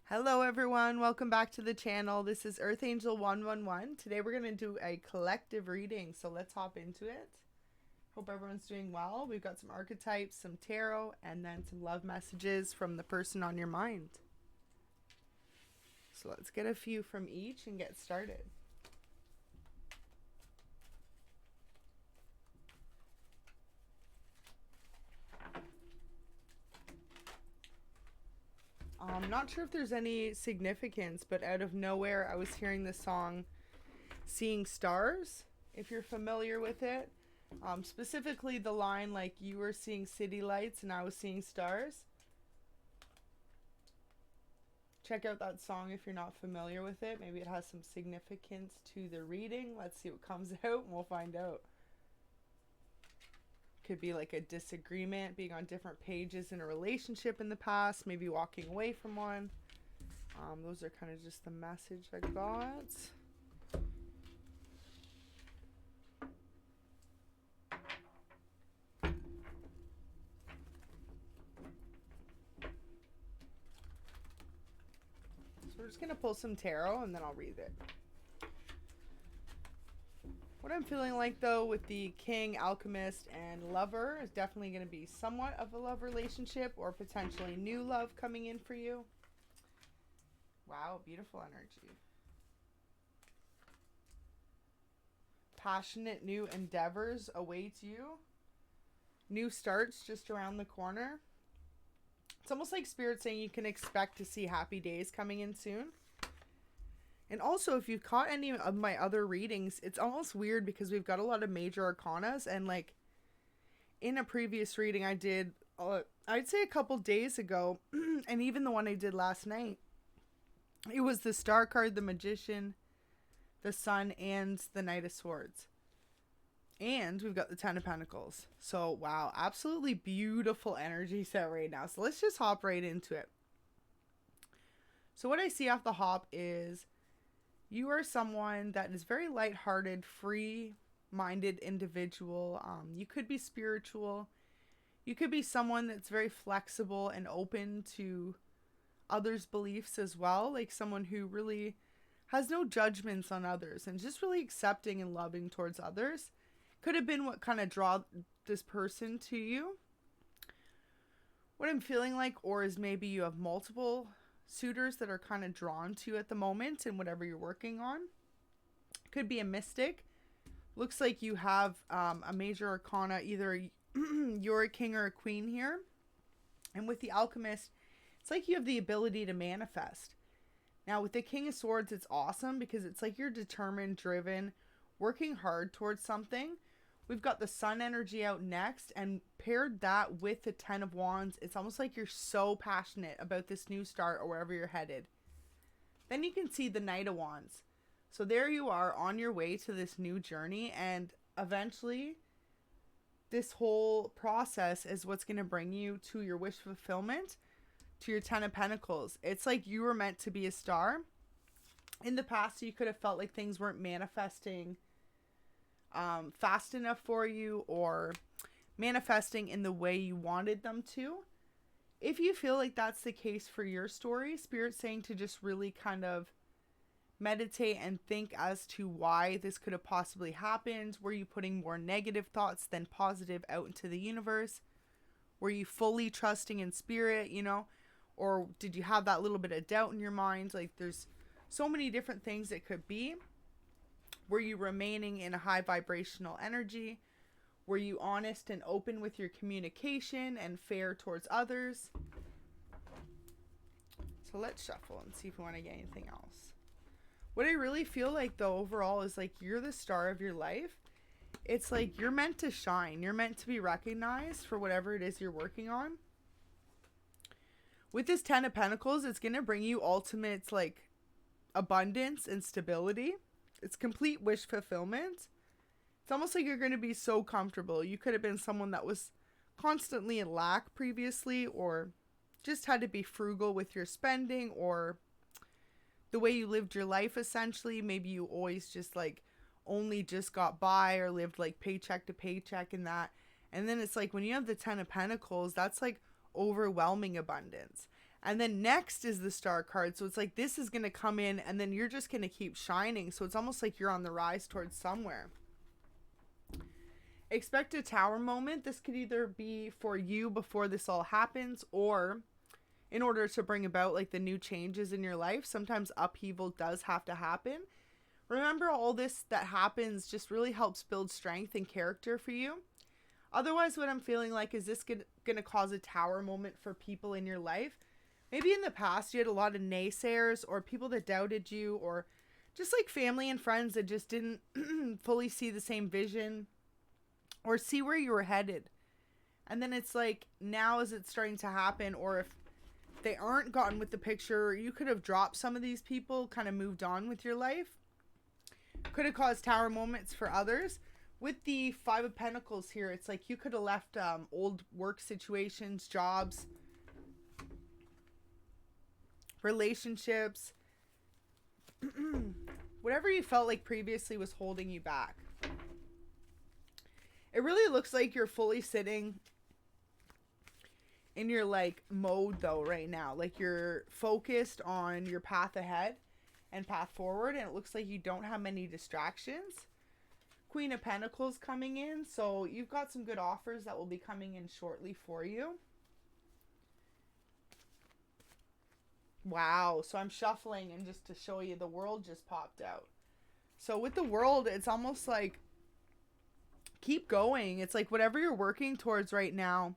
Hello everyone, welcome back to the channel. This is Earth Angel 111. Today we're going to do a collective reading, so let's hop into it. Hope everyone's doing well. We've got some archetypes, some tarot, and then some love messages from the person on your mind. So let's get a few from each and get started. I'm not sure if there's any significance, but out of nowhere I was hearing the song Seeing Stars, if you're familiar with it. Specifically the line like you were seeing city lights and I was seeing stars. Check out that song if you're not familiar with it. Maybe it has some significance to the reading. Let's see what comes out and we'll find out. Could be like a disagreement, being on different pages in a relationship in the past, maybe walking away from one. Those are kind of just the message I got. So we're just going to pull some tarot and then I'll read it. What I'm feeling like though with the King, Alchemist, and Lover is definitely going to be somewhat of a love relationship or potentially new love coming in for you. Wow, beautiful energy. Passionate new endeavors await you. New starts just around the corner. It's almost like Spirit saying you can expect to see happy days coming in soon. And also, if you've caught any of my other readings, it's almost weird because we've got a lot of major arcanas. And like in a previous reading I did, I'd say a couple days ago, and even the one I did last night, it was the Star card, the Magician, the Sun, and the Knight of Swords. And we've got the Ten of Pentacles. So, wow, absolutely beautiful energy set right now. So let's just hop right into it. So what I see off the hop is you are someone that is very lighthearted, free-minded individual. You could be spiritual. You could be someone that's very flexible and open to others' beliefs as well. Like someone who really has no judgments on others and just really accepting and loving towards others. Could have been what kind of draw this person to you. What I'm feeling like, or is maybe you have multiple suitors that are kind of drawn to you at the moment in whatever you're working on. Could be a mystic. Looks like you have a major arcana, either you're a king or a queen here. And with the Alchemist, it's like you have the ability to manifest. Now with the King of Swords, it's awesome because it's like you're determined, driven, working hard towards something. We've got the Sun energy out next, and paired that with the Ten of Wands, it's almost like you're so passionate about this new start or wherever you're headed. Then you can see the Knight of Wands. So there you are on your way to this new journey, and eventually this whole process is what's going to bring you to your wish fulfillment, to your Ten of Pentacles. It's like you were meant to be a star. In the past, you could have felt like things weren't manifesting fast enough for you or manifesting in the way you wanted them to. If you feel like that's the case for your story, Spirit's saying to just really kind of meditate and think as to why this could have possibly happened. Were you putting more negative thoughts than positive out into the universe? Were you fully trusting in Spirit, you know? Or did you have that little bit of doubt in your mind? Like there's so many different things it could be. Were you remaining in a high vibrational energy? Were you honest and open with your communication and fair towards others? So let's shuffle and see if we want to get anything else. What I really feel like though overall is like you're the star of your life. It's like you're meant to shine. You're meant to be recognized for whatever it is you're working on. With this Ten of Pentacles, it's going to bring you ultimate like abundance and stability. It's complete wish fulfillment. It's almost like you're going to be so comfortable. You could have been someone that was constantly in lack previously, or just had to be frugal with your spending or the way you lived your life essentially. Maybe you always just like only just got by or lived like paycheck to paycheck and that. And then it's like when you have the Ten of Pentacles, that's like overwhelming abundance. And then next is the Star card. So it's like this is going to come in and then you're just going to keep shining. So it's almost like you're on the rise towards somewhere. Expect a Tower moment. This could either be for you before this all happens, or in order to bring about like the new changes in your life. Sometimes upheaval does have to happen. Remember, all this that happens just really helps build strength and character for you. Otherwise, what I'm feeling like is this going to cause a Tower moment for people in your life. Maybe in the past you had a lot of naysayers or people that doubted you, or just like family and friends that just didn't fully see the same vision or see where you were headed. And then it's like, now is it starting to happen? Or if they aren't gotten with the picture, you could have dropped some of these people, kind of moved on with your life. Could have caused Tower moments for others. With the Five of Pentacles here, it's like you could have left old work situations, jobs, relationships, whatever you felt like previously was holding you back. It really looks like you're fully sitting in your like mode though right now. Like you're focused on your path ahead and path forward, and it looks like you don't have many distractions. Queen of Pentacles coming in, so you've got some good offers that will be coming in shortly for you. Wow, so I'm shuffling, and just to show you, the World just popped out. So with the World, it's almost like keep going. It's like whatever you're working towards right now,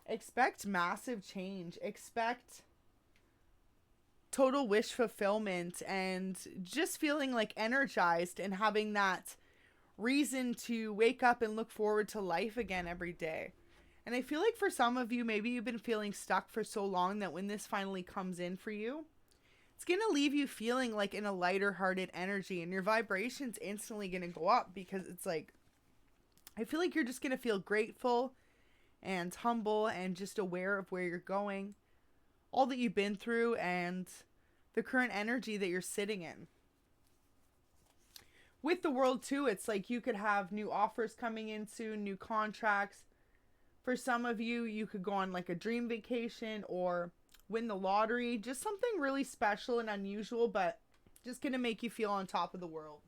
expect massive change. Expect total wish fulfillment and just feeling like energized and having that reason to wake up and look forward to life again every day. And I feel like for some of you, maybe you've been feeling stuck for so long that when this finally comes in for you, it's going to leave you feeling like in a lighter hearted energy, and your vibration's instantly going to go up, because it's like, I feel like you're just going to feel grateful and humble and just aware of where you're going, all that you've been through, and the current energy that you're sitting in. With the World too, it's like you could have new offers coming in soon, new contracts. For some of you, you could go on like a dream vacation or win the lottery. Just something really special and unusual, but just going to make you feel on top of the world.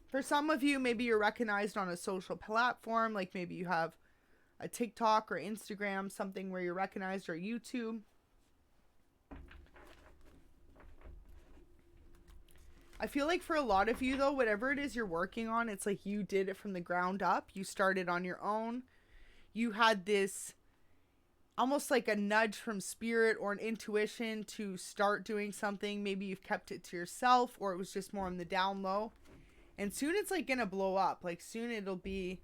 For some of you, maybe you're recognized on a social platform, like maybe you have a TikTok or Instagram, something where you're recognized, or YouTube. I feel like for a lot of you though, whatever it is you're working on, it's like you did it from the ground up. You started on your own. You had this almost like a nudge from spirit or an intuition to start doing something. Maybe you've kept it to yourself, or it was just more on the down low. And soon it's like gonna blow up. Like soon it'll be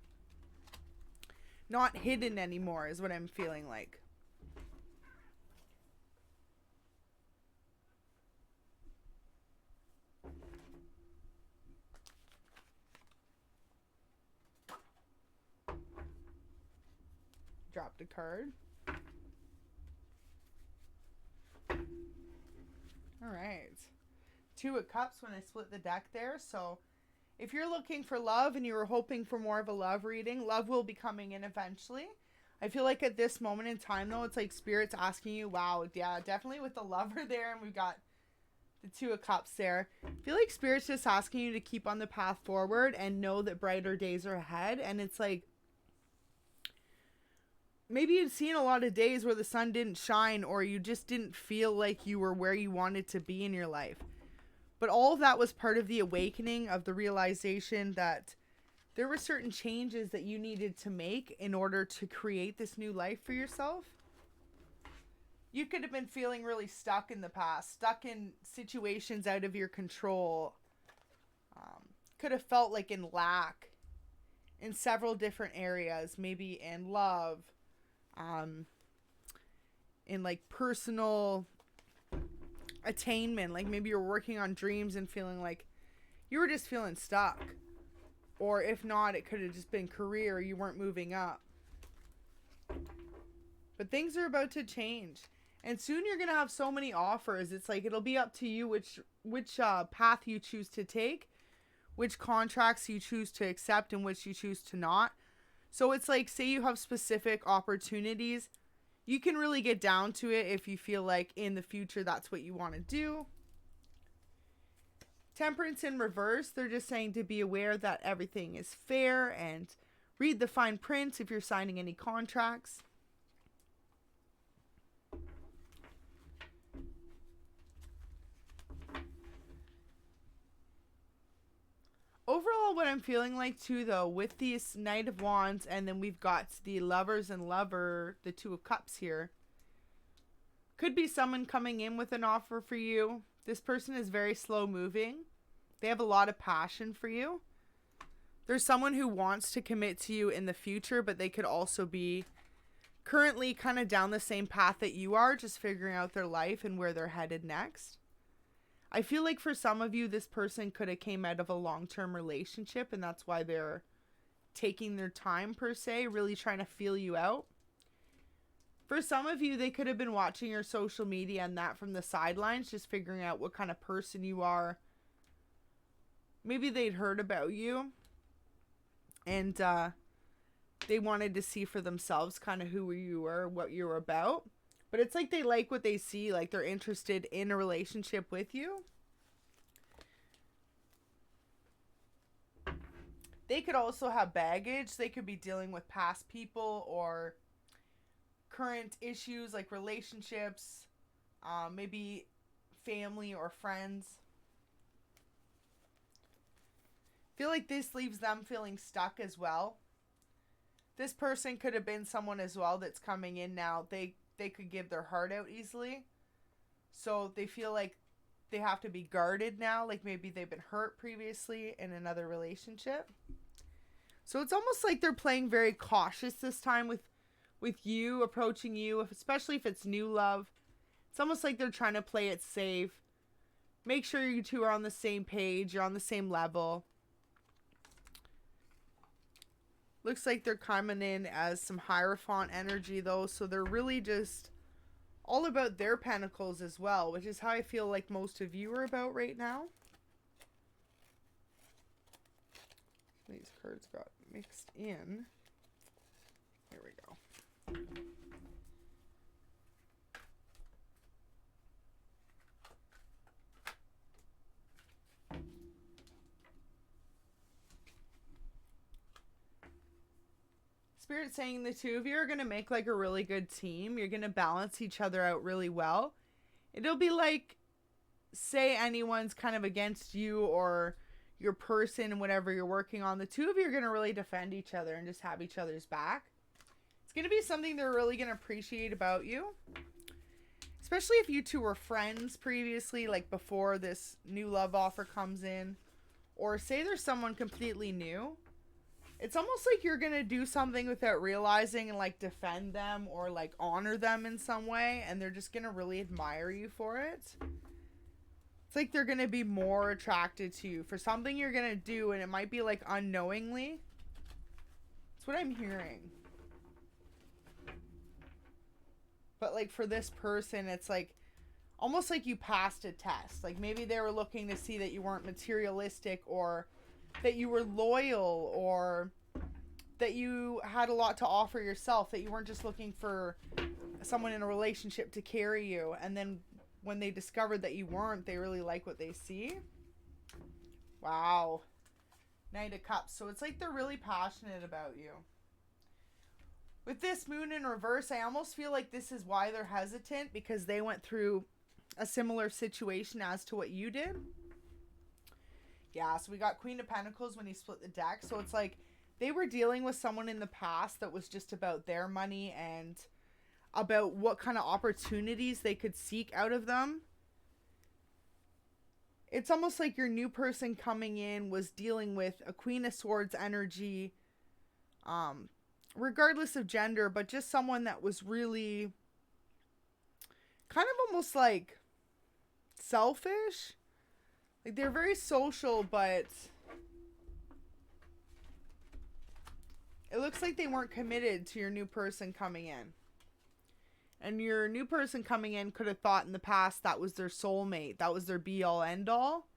not hidden anymore is what I'm feeling like. Dropped a card. All right. Two of Cups when I split the deck there. So if you're looking for love and you were hoping for more of a love reading, love will be coming in eventually. I feel like at this moment in time though, it's like Spirit's asking you, wow, yeah, definitely with the Lover there, and we've got the Two of Cups there. I feel like Spirit's just asking you to keep on the path forward and know that brighter days are ahead. And it's like, maybe you'd seen a lot of days where the sun didn't shine, or you just didn't feel like you were where you wanted to be in your life. But all of that was part of the awakening of the realization that there were certain changes that you needed to make in order to create this new life for yourself. You could have been feeling really stuck in the past, stuck in situations out of your control. Could have felt like in lack in several different areas, maybe in love, in like personal attainment, like maybe you're working on dreams and feeling like you were just feeling stuck, or if not, it could have just been career, you weren't moving up. But things are about to change, and soon you're gonna have so many offers. It's like it'll be up to you which path you choose to take, which contracts you choose to accept and which you choose to not. So it's like, say you have specific opportunities You can really get down to it if you feel like in the future that's what you want to do. Temperance in reverse, they're just saying to be aware that everything is fair and read the fine print if you're signing any contracts. Overall, what I'm feeling like too, though, with these Knight of Wands, and then we've got the Lovers and Lover, the Two of Cups here. Could be someone coming in with an offer for you. This person is very slow moving. They have a lot of passion for you. There's someone who wants to commit to you in the future, but they could also be currently kind of down the same path that you are, just figuring out their life and where they're headed next. I feel like for some of you, this person could have came out of a long-term relationship, and that's why they're taking their time, per se, really trying to feel you out. For some of you, they could have been watching your social media and that from the sidelines, just figuring out what kind of person you are. Maybe they'd heard about you, and they wanted to see for themselves kind of who you were, what you were about. But it's like they like what they see, like they're interested in a relationship with you. They could also have baggage. They could be dealing with past people or current issues like relationships, maybe family or friends. I feel like this leaves them feeling stuck as well. This person could have been someone as well that's coming in now. They could give their heart out easily. So they feel like they have to be guarded now. Like maybe they've been hurt previously in another relationship. So it's almost like they're playing very cautious this time with you, approaching you, especially if it's new love. It's almost like they're trying to play it safe. Make sure you two are on the same page. You're on the same level. Looks like they're coming in as some Hierophant energy, though. So they're really just all about their pentacles as well, which is how I feel like most of you are about right now. These cards got mixed in. Here we go. Spirit saying the two of you are going to make like a really good team. You're going to balance each other out really well. It'll be like, say anyone's kind of against you or your person, whatever you're working on. The two of you are going to really defend each other and just have each other's back. It's going to be something they're really going to appreciate about you. Especially if you two were friends previously, like before this new love offer comes in. Or say there's someone completely new. It's almost like you're going to do something without realizing and like defend them or like honor them in some way. And they're just going to really admire you for it. It's like they're going to be more attracted to you for something you're going to do. And it might be like unknowingly. That's what I'm hearing. But like for this person, it's like almost like you passed a test. Like maybe they were looking to see that you weren't materialistic or that you were loyal or that you had a lot to offer yourself, that you weren't just looking for someone in a relationship to carry you. And then when they discovered that you weren't, they really like what they see. Wow. Knight of Cups. So it's like they're really passionate about you. With this moon in reverse, I almost feel like this is why they're hesitant, because they went through a similar situation as to what you did. Yeah, so we got Queen of Pentacles when he split the deck. So it's like they were dealing with someone in the past that was just about their money and about what kind of opportunities they could seek out of them. It's almost like your new person coming in was dealing with a Queen of Swords energy, regardless of gender, but just someone that was really kind of almost like selfish. Like they're very social, but it looks like they weren't committed to your new person coming in. And your new person coming in could have thought in the past that was their soulmate. That was their be-all, end-all.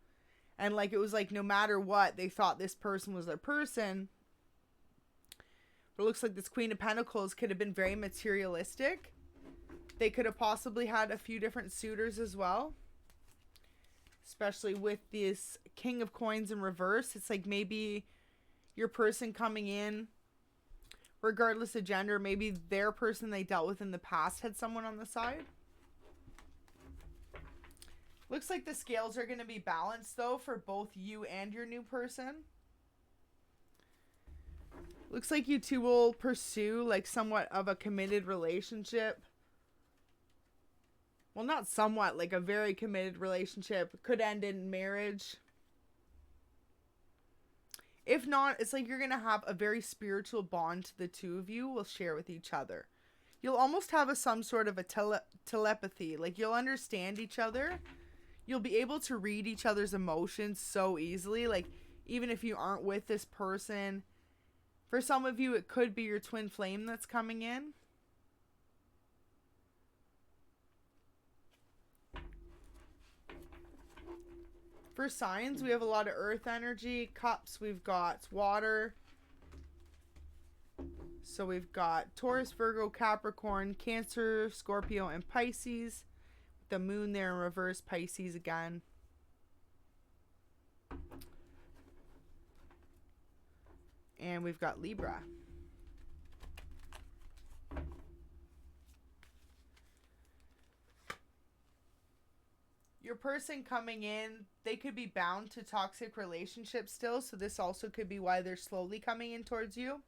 And like it was like no matter what, they thought this person was their person. But it looks like this Queen of Pentacles could have been very materialistic. They could have possibly had a few different suitors as well. Especially with this King of Coins in reverse. It's like maybe your person coming in, regardless of gender, maybe their person they dealt with in the past had someone on the side. Looks like the scales are going to be balanced though for both you and your new person. Looks like you two will pursue like somewhat of a committed relationship. Well, not somewhat, like a very committed relationship. Could end in marriage. If not, it's like you're going to have a very spiritual bond the two of you will share with each other. You'll almost have some sort of a telepathy. Like you'll understand each other. You'll be able to read each other's emotions so easily. Like even if you aren't with this person. For some of you, it could be your twin flame that's coming in. For signs, we have a lot of earth energy. Cups, we've got water. So we've got Taurus, Virgo, Capricorn, Cancer, Scorpio, and Pisces. The moon there in reverse, Pisces again. And we've got Libra. Your person coming in, they could be bound to toxic relationships still. So this also could be why they're slowly coming in towards you.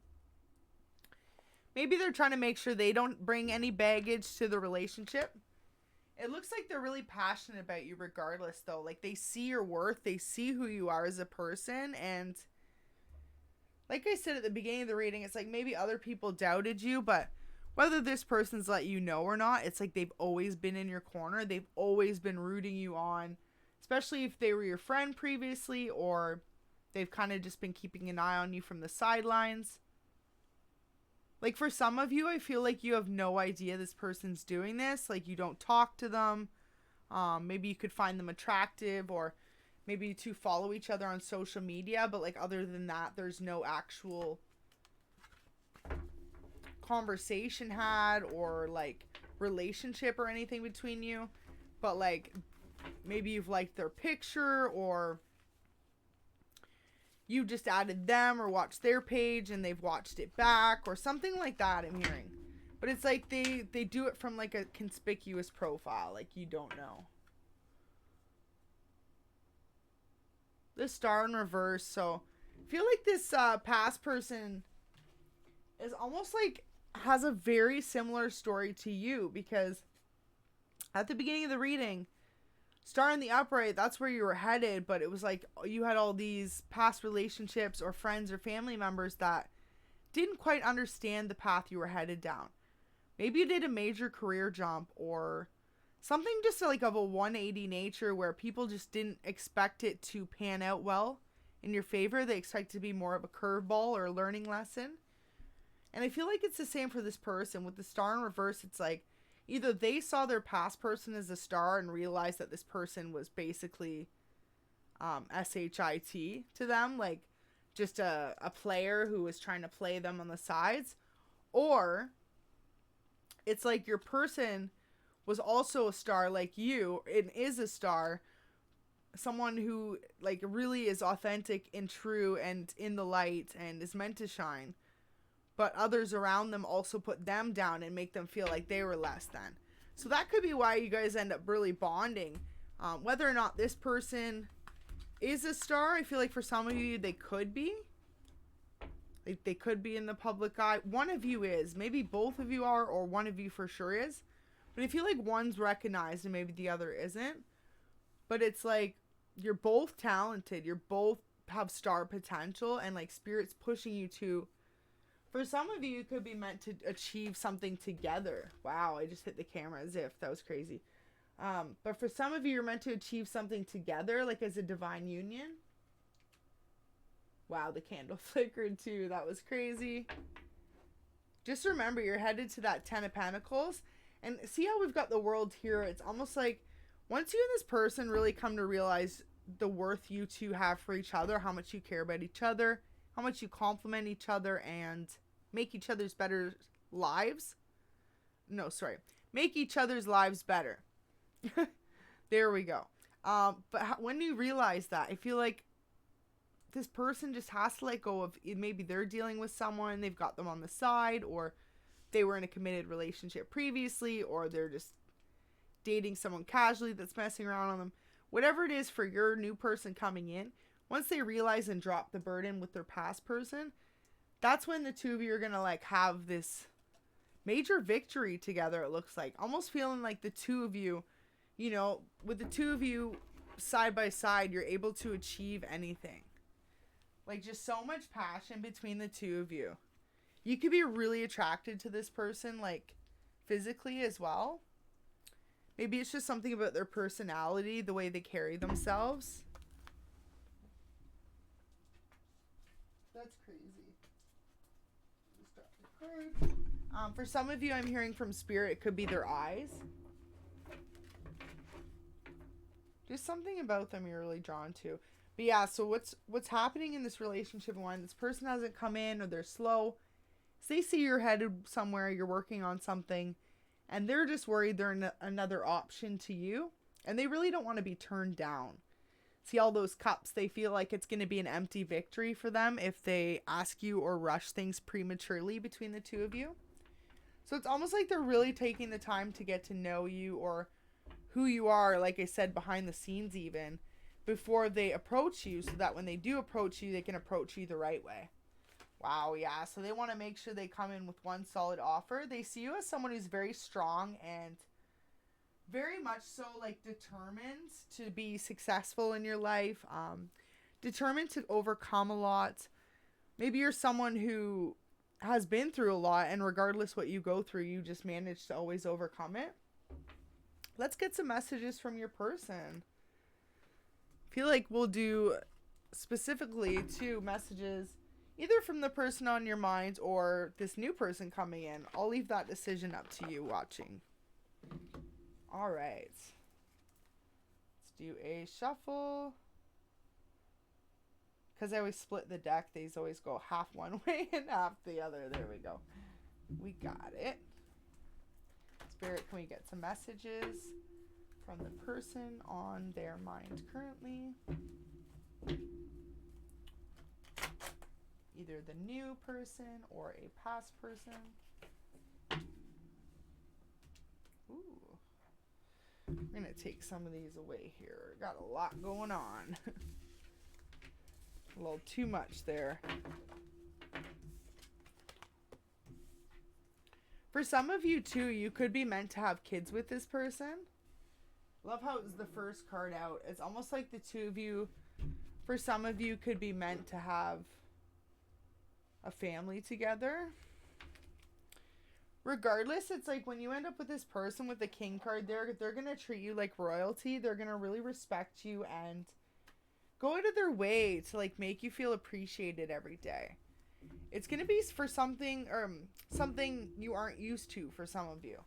Maybe they're trying to make sure they don't bring any baggage to the relationship. It looks like they're really passionate about you regardless though. Like they see your worth. They see who you are as a person. And like I said at the beginning of the reading, it's like maybe other people doubted you, but whether this person's let you know or not, it's like they've always been in your corner. They've always been rooting you on, especially if they were your friend previously or they've kind of just been keeping an eye on you from the sidelines. Like for some of you, I feel like you have no idea this person's doing this. Like you don't talk to them. Maybe you could find them attractive or maybe you two follow each other on social media. But like other than that, there's no actual conversation had or like relationship or anything between you. But like maybe you've liked their picture or you just added them or watched their page and they've watched it back or something like that I'm hearing. But it's like they do it from like a conspicuous profile, like you don't know. The Star in reverse. So I feel like this past person is almost like has a very similar story to you, because at the beginning of the reading, Star in the upright, that's where you were headed, but it was like you had all these past relationships or friends or family members that didn't quite understand the path you were headed down. Maybe you did a major career jump or something just like of a 180 nature where people just didn't expect it to pan out well in your favor. They expect it to be more of a curveball or a learning lesson. And I feel like it's the same for this person. With the Star in reverse, it's like either they saw their past person as a star and realized that this person was basically SHIT to them, like just a player who was trying to play them on the sides. Or it's like your person was also a star like you and is a star, someone who like really is authentic and true and in the light and is meant to shine. But others around them also put them down and make them feel like they were less than. So that could be why you guys end up really bonding. Whether or not this person is a star, I feel like for some of you, they could be. Like they could be in the public eye. One of you is. Maybe both of you are, or one of you for sure is. But I feel like one's recognized and maybe the other isn't. But it's like you're both talented. You're both have star potential. And like Spirit's pushing you to... For some of you, it could be meant to achieve something together. Wow, I just hit the camera as if. That was crazy. But for some of you, you're meant to achieve something together, like as a divine union. Wow, the candle flickered too. That was crazy. Just remember, you're headed to that 10 of Pentacles. And see how we've got the World here? It's almost like once you and this person really come to realize the worth you two have for each other, how much you care about each other, how much you compliment each other and make each other's better lives. No, sorry. make each other's lives better. There we go. But when you realize that, I feel like this person just has to let go of, maybe they're dealing with someone, they've got them on the side, or they were in a committed relationship previously, or they're just dating someone casually that's messing around on them. Whatever it is for your new person coming in, once they realize and drop the burden with their past person, that's when the two of you are going to like have this major victory together, it looks like. Almost feeling like the two of you, you know, with the two of you side by side, you're able to achieve anything. Like, just so much passion between the two of you. You could be really attracted to this person, like, physically as well. Maybe it's just something about their personality, the way they carry themselves. That's crazy. Just drop the card. For some of you, I'm hearing from Spirit, it could be their eyes. Just something about them you're really drawn to. But yeah, so what's happening in this relationship, and why this person hasn't come in, or they're slow, is they see you're headed somewhere, you're working on something, and they're just worried they're another option to you, and they really don't want to be turned down. See all those cups, they feel like it's going to be an empty victory for them if they ask you or rush things prematurely between the two of you. So it's almost like they're really taking the time to get to know you, or who you are, like I said, behind the scenes even, before they approach you, so that when they do approach you, they can approach you the right way. Wow, yeah. So they want to make sure they come in with one solid offer. They see you as someone who's very strong and very much so, like, determined to be successful in your life. Determined to overcome a lot. Maybe you're someone who has been through a lot, and regardless what you go through, you just manage to always overcome it. Let's get some messages from your person. I feel like we'll do specifically 2 messages, either from the person on your mind or this new person coming in. I'll leave that decision up to you watching. All right. Let's do a shuffle. Because I always split the deck, these always go half one way and half the other. There we go. We got it. Spirit, can we get some messages from the person on their mind currently? Either the new person or a past person. Ooh. We're going to take some of these away here. Got a lot going on. A little too much there. For some of you too, you could be meant to have kids with this person. Love how it was the first card out. It's almost like the two of you, for some of you, could be meant to have a family together. Regardless, it's like when you end up with this person with the King card, they're going to treat you like royalty. They're going to really respect you and go out of their way to like make you feel appreciated every day. It's going to be for something you aren't used to for some of you.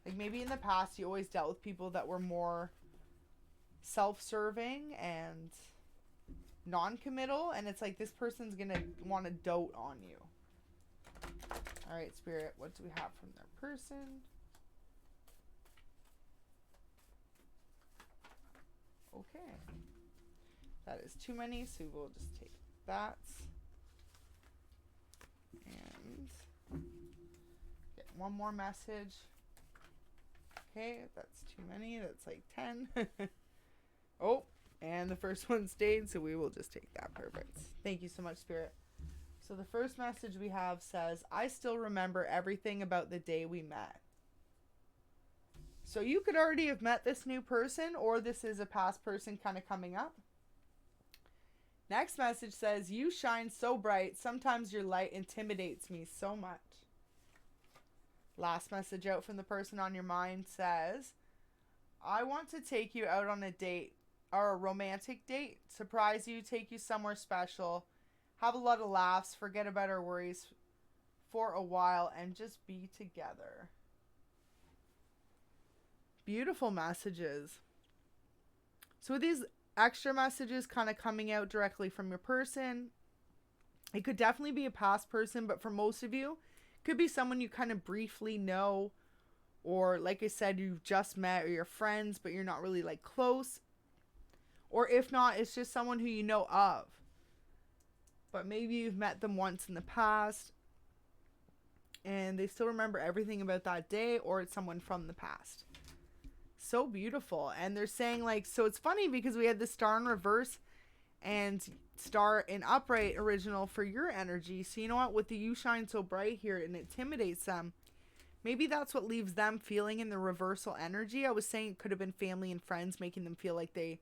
Like maybe in the past you always dealt with people that were more self-serving and non-committal, and it's like this person's going to want to dote on you. All right, Spirit, what do we have from their person? Okay. That is too many, so we'll just take that. And get one more message. Okay, that's too many. That's like 10. Oh, and the first one stayed, so we will just take that. Perfect. Thank you so much, Spirit. So the first message we have says, I still remember everything about the day we met. So you could already have met this new person, or this is a past person kind of coming up. Next message says, you shine so bright, sometimes your light intimidates me so much. Last message out from the person on your mind says, I want to take you out on a date, or a romantic date, surprise you, take you somewhere special, have a lot of laughs, forget about our worries for a while, and just be together. Beautiful messages. So these extra messages kind of coming out directly from your person. It could definitely be a past person, but for most of you, it could be someone you kind of briefly know or like I said, you've just met, or you're friends, but you're not really like close. Or if not, it's just someone who you know of, but maybe you've met them once in the past and they still remember everything about that day, or it's someone from the past. So beautiful. And they're saying like, so it's funny because we had the star in reverse and star in upright original for your energy. So you know what, with the you shine so bright here and it intimidates them, maybe that's what leaves them feeling in the reversal energy. I was saying it could have been family and friends making them feel like they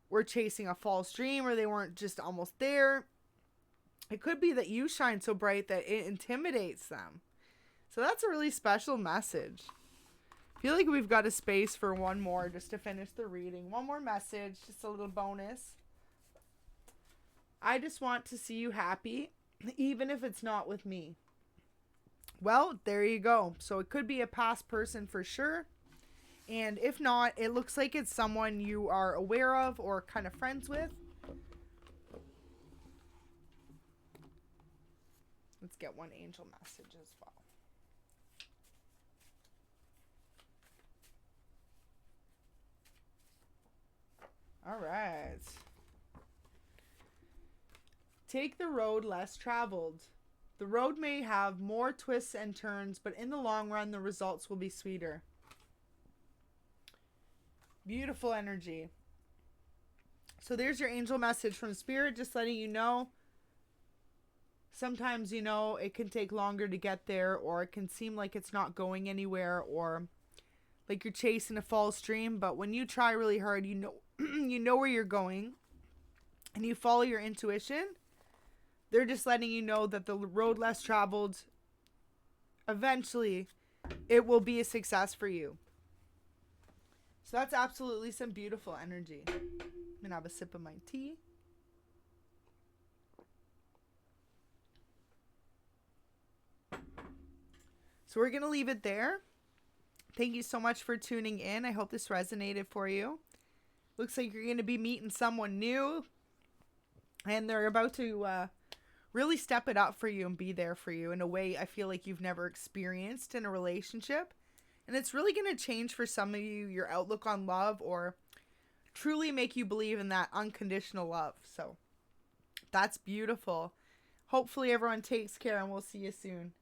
were chasing a false dream, or they weren't just almost there. It could be that you shine so bright that it intimidates them. So that's a really special message. I feel like we've got a space for one more just to finish the reading. One more message, just a little bonus. I just want to see you happy, even if it's not with me. Well, there you go. So it could be a past person for sure. And if not, it looks like it's someone you are aware of or kind of friends with. Let's get one angel message as well. All right. Take the road less traveled. The road may have more twists and turns, but in the long run, the results will be sweeter. Beautiful energy. So there's your angel message from Spirit, just letting you know. Sometimes, you know, it can take longer to get there, or it can seem like it's not going anywhere, or like you're chasing a false dream. But when you try really hard, you know, you know where you're going, and you follow your intuition. They're just letting you know that the road less traveled, eventually, it will be a success for you. So that's absolutely some beautiful energy. I'm going to have a sip of my tea. So we're going to leave it there. Thank you so much for tuning in. I hope this resonated for you. Looks like you're going to be meeting someone new, and they're about to really step it up for you and be there for you in a way I feel like you've never experienced in a relationship. And it's really going to change for some of you your outlook on love, or truly make you believe in that unconditional love. So that's beautiful. Hopefully everyone takes care, and we'll see you soon.